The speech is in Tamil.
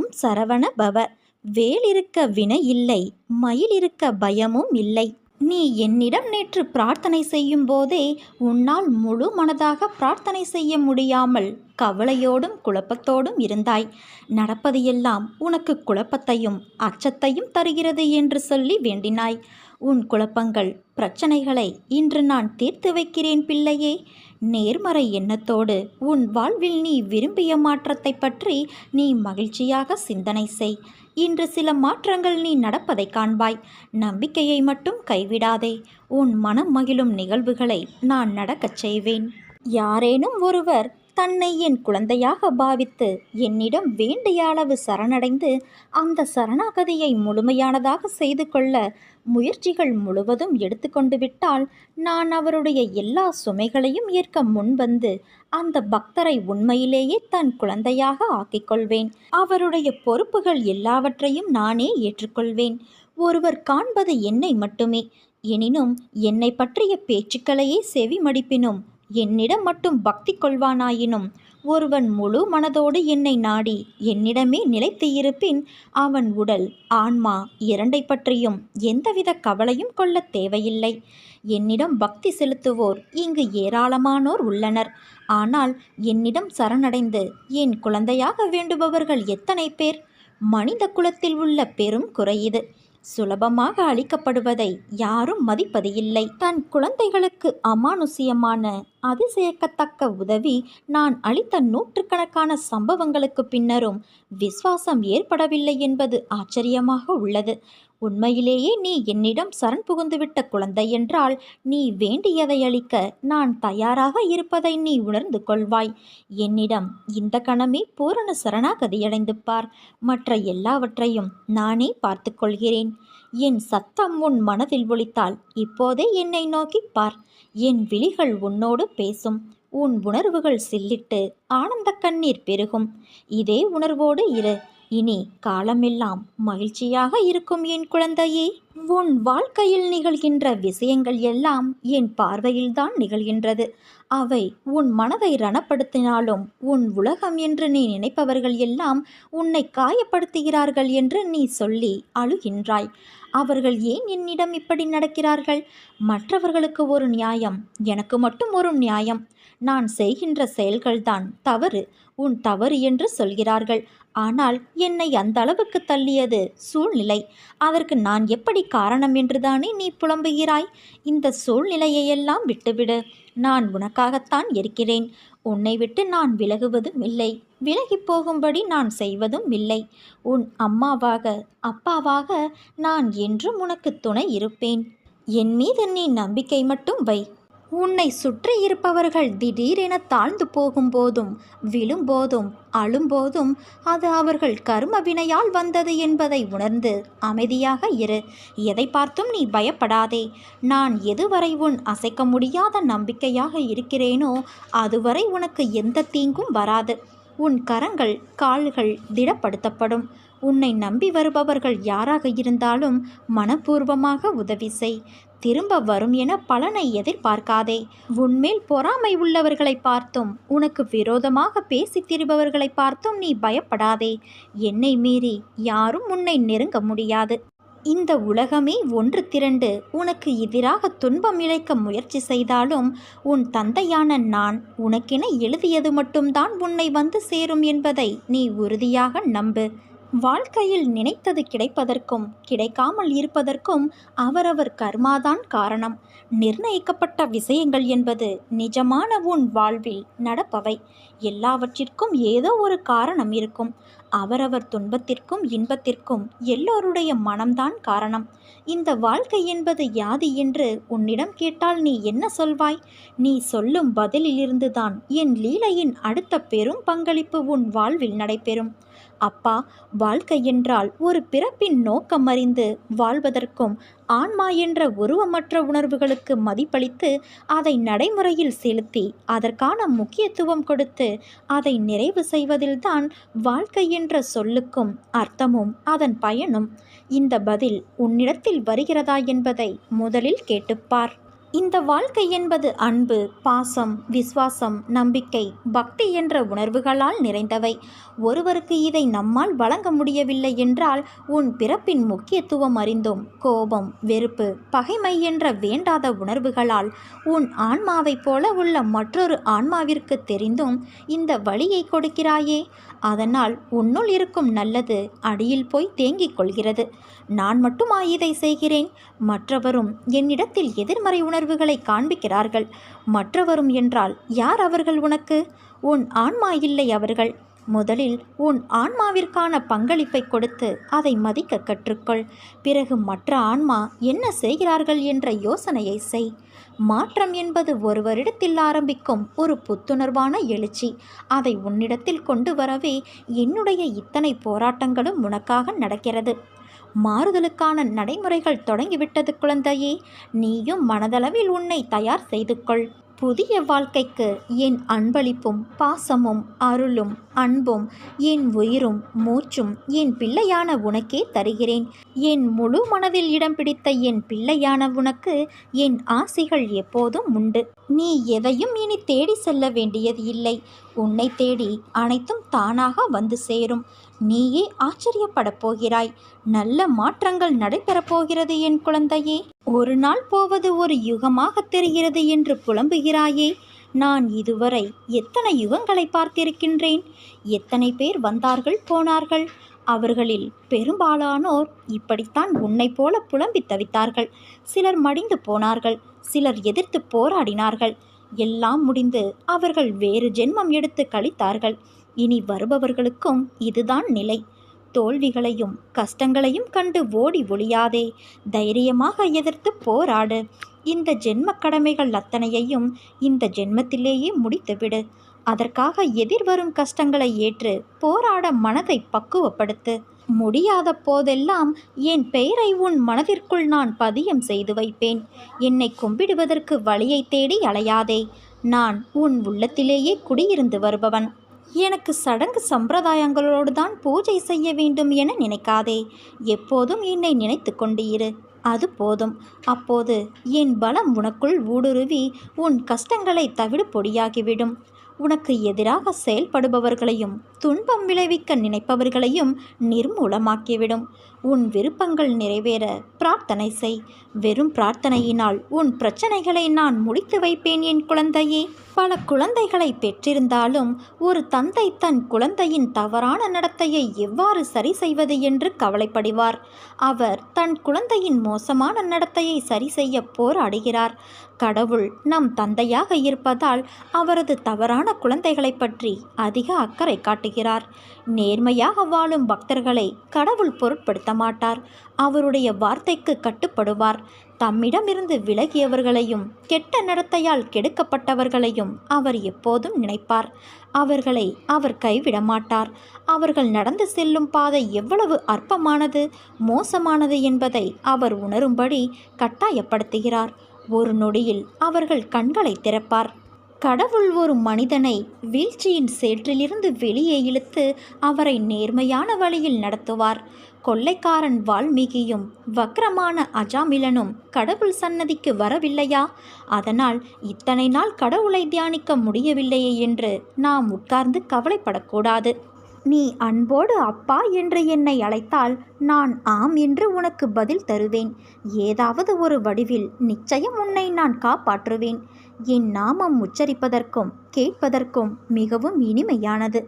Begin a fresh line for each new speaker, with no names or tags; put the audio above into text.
ஓம் சரவண பவ. வேல் இருக்க வினை இல்லை, மயில் இருக்க பயமும் இல்லை. நீ என்னிடம் நேற்று பிரார்த்தனை செய்யும் போதே உன்னால் முழு மனதாக பிரார்த்தனை செய்ய முடியாமல் கவலையோடும் குழப்பத்தோடும் இருந்தாய். நடப்பது எல்லாம் உனக்கு குழப்பத்தையும் அச்சத்தையும் தருகிறது என்று சொல்லி வேண்டினாய். உன் குழப்பங்கள் பிரச்சனைகளை இன்று நான் தீர்த்து வைக்கிறேன் பிள்ளையே. நேர்மறை எண்ணத்தோடு உன் வாழ்வில் நீ விரும்பிய மாற்றத்தை பற்றி நீ மகிழ்ச்சியாக சிந்தனை செய். இன்று சில மாற்றங்கள் நீ நடப்பதை காண்பாய். நம்பிக்கையை மட்டும் கைவிடாதே. உன் மனம் மகிழும் நிகழ்வுகளை நான் நடக்கச் செய்வேன். யாரேனும் ஒருவர் தன்னை என் குழந்தையாக பாவித்து என்னிடம் வேண்டிய அளவு சரணடைந்து அந்த சரணாகதியை முழுமையானதாக செய்து கொள்ள முயற்சிகள் முழுவதும் எடுத்துக்கொண்டு விட்டால் நான் அவருடைய எல்லா சுமைகளையும் ஏற்க முன்வந்து அந்த பக்தரை உண்மையிலேயே தன் குழந்தையாக ஆக்கிக்கொள்வேன். அவருடைய பொறுப்புகள் எல்லாவற்றையும் நானே ஏற்றுக்கொள்வேன். ஒருவர் காண்பது என்னை மட்டுமே. எனினும் என்னை பற்றிய பேச்சுக்களையே செவி மடிப்பினும் என்னிடம் மட்டும் பக்தி கொள்வானாயினும் ஒருவன் முழு மனதோடு என்னை நாடி என்னிடமே நிலைத்து இருப்பின் அவன் உடல் ஆன்மா இரண்டை பற்றியும் எந்தவித கவலையும் கொள்ள தேவையில்லை. என்னிடம் பக்தி செலுத்துவோர் இங்கு ஏராளமானோர் உள்ளனர். ஆனால் என்னிடம் சரணடைந்து என் குழந்தையாக வேண்டுபவர்கள் எத்தனை பேர்? மனித குலத்தில் உள்ள பெரும் குறை இது. சுலபமாக அளிக்கப்படுவதை யாரும் மதிப்பது இல்லை. தன் குழந்தைகளுக்கு அமானுஷ்யமான அதிசயக்கத்தக்க உதவி நான் அளித்த நூற்றுக்கணக்கான சம்பவங்களுக்கு பின்னரும் விசுவாசம் ஏற்படவில்லை என்பது ஆச்சரியமாக உள்ளது. உண்மையிலேயே நீ என்னிடம் சரண் புகுந்துவிட்ட குழந்தை என்றால் நீ வேண்டியதை அளிக்க நான் தயாராக இருப்பதை நீ உணர்ந்து கொள்வாய். என்னிடம் இந்த கணமே பூரண சரணாகதியடைந்து பார். மற்ற எல்லாவற்றையும் நானே பார்த்து கொள்கிறேன். என் சத்தம் உன் மனதில் ஒலித்தால் இப்போதே என்னை நோக்கி பார். என் விழிகள் உன்னோடு பேசும். உன் உணர்வுகள் சில்லிட்டு ஆனந்த கண்ணீர் பெருகும். இதே உணர்வோடு இரு. இனி காலமெல்லாம் மகிழ்ச்சியாக இருக்கும் என் குழந்தையே. உன் வாழ்க்கையில் நிகழ்கின்ற விஷயங்கள் எல்லாம் என் பார்வையில்தான் நிகழ்கின்றது. அவை உன் மனதை ரணப்படுத்தினாலும் உன் உலகம் என்று நீ நினைப்பவர்கள் எல்லாம் உன்னை காயப்படுத்துகிறார்கள் என்று நீ சொல்லி அழுகின்றாய். அவர்கள் ஏன் என்னிடம் இப்படி நடக்கிறார்கள்? மற்றவர்களுக்கு ஒரு நியாயம், எனக்கு மட்டும் ஒரு நியாயம். நான் செய்கின்ற செயல்கள்தான் தவறு, உன் தவறு என்று சொல்கிறார்கள். ஆனால் என்னை அந்த அளவுக்கு தள்ளியது சூழ்நிலை. அதற்கு நான் எப்படி காரணம் என்றுதானே நீ புலம்புகிறாய்? இந்த சூழ்நிலையெல்லாம் விட்டுவிடு. நான் உனக்காகத்தான் இருக்கிறேன். உன்னை விட்டு நான் விலகுவதும் இல்லை, விலகி போகும்படி நான் செய்வதும் இல்லை. உன் அம்மாவாக அப்பாவாக நான் என்றும் உனக்கு துணை இருப்பேன். என் மீது நீ நம்பிக்கை மட்டும் வை. உன்னை சுற்றி இருப்பவர்கள் திடீரென தாழ்ந்து போகும்போதும் விழும்போதும் அழும்போதும் அது அவர்கள் கர்ம வினையால் வந்தது என்பதை உணர்ந்து அமைதியாக இரு. எதை பார்த்தும் நீ பயப்படாதே. நான் எதுவரை உன் அசைக்க முடியாத நம்பிக்கையாக இருக்கிறேனோ அதுவரை உனக்கு எந்த தீங்கும் வராது. உன் கரங்கள் கால்கள் திடப்படுத்தப்படும். உன்னை நம்பி வருபவர்கள் யாராக இருந்தாலும் மனப்பூர்வமாக உதவி செய். திரும்ப வரும் என பலனை எதிர்பார்க்காதே. உன்மேல் பொறாமை உள்ளவர்களை பார்த்தும் உனக்கு விரோதமாக பேசித் திரிபவர்களை பார்த்தும் நீ பயப்படாதே. என்னை மீறி யாரும் உன்னை நெருங்க முடியாது. இந்த உலகமே ஒன்று திரண்டு உனக்கு எதிராக துன்பம் இழைக்க முயற்சி செய்தாலும் உன் தந்தையான நான் உனக்கென எழுதியது மட்டும்தான் உன்னை வந்து சேரும் என்பதை நீ உறுதியாக நம்பு. வாழ்க்கையில் நினைத்தது கிடைப்பதற்கும் கிடைக்காமல் இருப்பதற்கும் அவரவர் கர்மாதான் காரணம். நிர்ணயிக்கப்பட்ட விஷயங்கள் என்பது நிஜமான உன் வாழ்வில் நடப்பவை. எல்லாவற்றிற்கும் ஏதோ ஒரு காரணம் இருக்கும். அவரவர் துன்பத்திற்கும் இன்பத்திற்கும் எல்லோருடைய மனம்தான் காரணம். இந்த வாழ்க்கை என்பது யாது என்று உன்னிடம் கேட்டால் நீ என்ன சொல்வாய்? நீ சொல்லும் பதிலிலிருந்துதான் என் லீலையின் அடுத்த பெரும் பங்களிப்பு உன் வாழ்வில் நடைபெறும். அப்பா, வாழ்க்கை என்றால் ஒரு பிறப்பின் நோக்கம் அறிந்து வாழ்வதற்கும் ஆன்மா என்ற உருவமற்ற உணர்வுகளுக்கு மதிப்பளித்து அதை நடைமுறையில் செலுத்தி அதற்கான முக்கியத்துவம் கொடுத்து அதை நிறைவு செய்வதில்தான் வாழ்க்கை என்ற சொல்லுக்கும் அர்த்தமும் அதன் பயனும். இந்த பதில் உன்னிடத்தில் வருகிறதா என்பதை முதலில் கேட்டுப்பார். இந்த வாழ்க்கை என்பது அன்பு, பாசம், விசுவாசம், நம்பிக்கை, பக்தி என்ற உணர்வுகளால் நிறைந்தவை. ஒருவருக்கு இதை நம்மால் வழங்க முடியவில்லை என்றால் உன் பிறப்பின் முக்கியத்துவம் அறிந்தும் கோபம், வெறுப்பு, பகைமை என்ற வேண்டாத உணர்வுகளால் உன் ஆன்மாவைப் போல உள்ள மற்றொரு ஆன்மாவிற்கு தெரிந்தும் இந்த வலியை கொடுக்கிறாயே. அதனால் உன்னுள் இருக்கும் நல்லது அடியில் போய் தேங்கிக் கொள்கிறது. நான் மட்டுமா இதை செய்கிறேன்? மற்றவரும் என்னிடத்தில் எதிர்மறை உணர்வுகளை காண்பிக்கிறார்கள். மற்றவரும் என்றால் யார் அவர்கள் உனக்கு? உன் ஆன்மா இல்லை அவர்கள். முதலில் உன் ஆன்மாவிற்கான பங்களிப்பை கொடுத்து அதை மதிக்க கற்றுக்கொள். பிறகு மற்ற ஆன்மா என்ன செய்கிறார்கள் என்ற யோசனையை செய். மாற்றம் என்பது ஒருவரிடத்தில் ஆரம்பிக்கும் ஒரு புத்துணர்வான எழுச்சி. அதை உன்னிடத்தில் கொண்டு வரவே என்னுடைய இத்தனை போராட்டங்களும் உனக்காக நடக்கிறது. மாறுதலுக்கான நடைமுறைகள் தொடங்கிவிட்டது குழந்தையே. நீயும் மனதளவில் உன்னை தயார் செய்து கொள். புதிய வாழ்க்கைக்கு என் அன்பளிப்பும் பாசமும் அருளும் அன்பும் என் உயிரும் மூச்சும் என் பிள்ளையான உனக்கே தருகிறேன். என் முழு மனதில் இடம் பிடித்த என் பிள்ளையான உனக்கு என் ஆசிகள் எப்போதும் உண்டு. நீ எதையும் இனி தேடி செல்ல வேண்டியது இல்லை. உன்னை தேடி அனைத்தும் தானாக வந்து சேரும். நீயே ஆச்சரியப்படப் போகிறாய். நல்ல மாற்றங்கள் நடைபெறப் போகிறது என் குழந்தையே. ஒரு நாள் போவது ஒரு யுகமாக தெரிகிறது என்று புலம்புகிறாயே. நான் இதுவரை எத்தனை யுகங்களை பார்த்திருக்கின்றேன். எத்தனை பேர் வந்தார்கள் போனார்கள். அவர்களில் பெரும்பாலானோர் இப்படித்தான் உன்னை போல புலம்பி தவித்தார்கள். சிலர் மடிந்து போனார்கள், சிலர் எதிர்த்து போராடினார்கள். எல்லாம் முடிந்து அவர்கள் வேறு ஜென்மம் எடுத்து கழித்தார்கள். இனி வருபவர்களுக்கும் இதுதான் நிலை. தோல்விகளையும் கஷ்டங்களையும் கண்டு ஓடி ஒளியாதே. தைரியமாக எதிர்த்து போராடு. இந்த ஜென்ம கடமைகள் அத்தனையையும் இந்த ஜென்மத்திலேயே முடித்துவிடு. அதற்காக எதிர்வரும் கஷ்டங்களை ஏற்று போராட மனதை பக்குவப்படுத்து. முடியாத போதெல்லாம் என் பெயரை உன் மனதிற்குள் நான் பதியம் செய்து வைப்பேன். என்னை கும்பிடுவதற்கு வழியை தேடி அலையாதே. நான் உன் உள்ளத்திலேயே குடியிருந்து வருபவன். எனக்கு சடங்கு சம்பிரதாயங்களோடு தான் பூஜை செய்ய வேண்டும் என நினைக்காதே. எப்போதும் என்னை நினைத்து கொண்டு இரு. அது போதும். அப்போது என் பலம் உனக்குள் ஊடுருவி உன் கஷ்டங்களை தவிடு பொடியாகிவிடும். உனக்கு எதிராக செயல்படுபவர்களையும் துன்பம் விளைவிக்க நினைப்பவர்களையும் நிர்மூலமாக்கிவிடும். உன் விருப்பங்கள் நிறைவேற பிரார்த்தனை செய். வெறும் பிரார்த்தனையினால் உன் பிரச்சனைகளை நான் முடித்து வைப்பேன் என் குழந்தையே. பல குழந்தைகளை பெற்றிருந்தாலும் ஒரு தந்தை தன் குழந்தையின் தவறான நடத்தையை எவ்வாறு சரி செய்வது என்று கவலைப்படுவார். அவர் தன் குழந்தையின் மோசமான நடத்தையை சரி செய்ய போராடுகிறார். கடவுள் நம் தந்தையாக இருப்பதால் அவரது தவறான குழந்தைகளை பற்றி அதிக அக்கறை காட்டுகிறார். நேர்மையாக வாழும் பக்தர்களை கடவுள் பொருட்படுத்த மாட்டார். அவருடைய வார்த்தைக்கு கட்டுப்படுவார். தம்மிடமிருந்து விலகியவர்களையும் கெட்ட நடத்தையால் கெடுக்கப்பட்டவர்களையும் அவர் எப்போதும் நினைப்பார். அவர்களை அவர் கைவிட மாட்டார். அவர்கள் நடந்து செல்லும் பாதை எவ்வளவு அற்பமானது, மோசமானது என்பதை அவர் உணரும்படி கட்டாயப்படுத்துகிறார். ஒரு நொடியில் அவர்கள் கண்களை திறப்பார். கடவுள் ஒரு மனிதனை வீழ்ச்சியின் சேற்றிலிருந்து வெளியே இழுத்து அவரை நேர்மையான வழியில் நடத்துவார். கொள்ளைக்காரன் வால்மீகியும் வக்ரமான அஜாமிலனும் கடவுள் சன்னதிக்கு வரவில்லையா? அதனால் இத்தனை நாள் கடவுளை தியானிக்க முடியவில்லையே என்று நாம் உட்கார்ந்து கவலைப்படக்கூடாது. நீ அன்போடு அப்பா என்று என்னை அழைத்தால் நான் ஆம் என்று உனக்கு பதில் தருவேன். ஏதாவது ஒரு வடிவில் நிச்சயம் உன்னை நான் காப்பாற்றுவேன். என் நாமம் உச்சரிப்பதற்கும் கேட்பதற்கும் மிகவும் இனிமையானது.